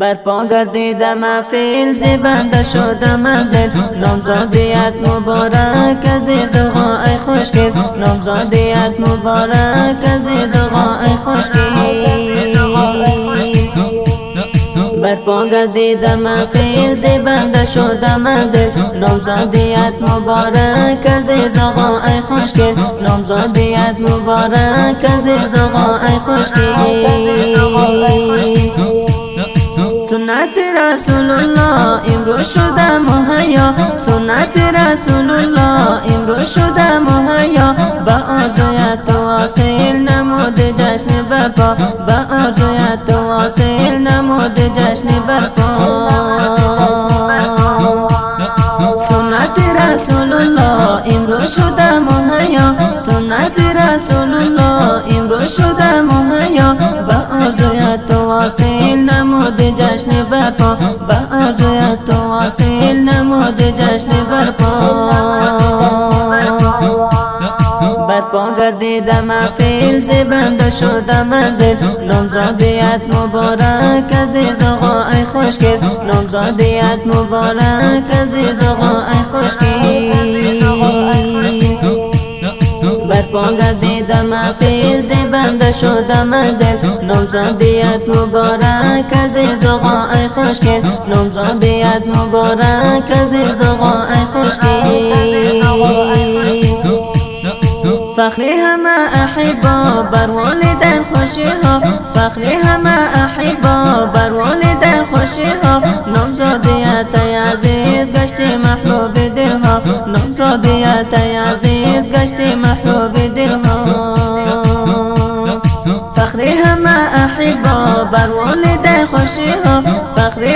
برپا گردیده محفل زیبنده شده منزل نامزادیت مبارک عزیز آقا ای خوشگل نامزادیت مبارک عزیز آقا ای خوشگل برپا گردیده محفل زیبنده شده منزل نامزادیت مبارک عزیز آقا ای خوشگل نامزادیت مبارک عزیز آقا ای خوشگل سنت رسول الله امروز شده مهیا سنت رسول الله امروز شده مهیا با آرزویت واصل نمود جشن برپا با آرزویت واصل نمود جشن برپا سنت رسول الله امروز شده مهیا سنت رسول الله امروز شده مهیا با آرزویت واصل نمود جشن برپا با آرزویت واصل نمود جشن برپا برپا گردیده محفل زیبنده شده منزل نامزادیت مبارک عزیز آقا ای خوشگل نامزادیت مبارک عزیز آقا ای خوشگل برپا گردیده محفل زیبنده شده منزل نامزادیت مبارک عزیز آقا ای خوشگل نامزادیت مبارک عزیز آقا ای خوشگل فخری همه احبا بر والدین خوشی ها فخری همه احبا بر والدین خوشی ها نامزادیت عزیز گشتی محبوب دل ها نامزادیت عزیز گشتی محبوب دل ها فخری همه احبا بر والدین خوشی ها فخری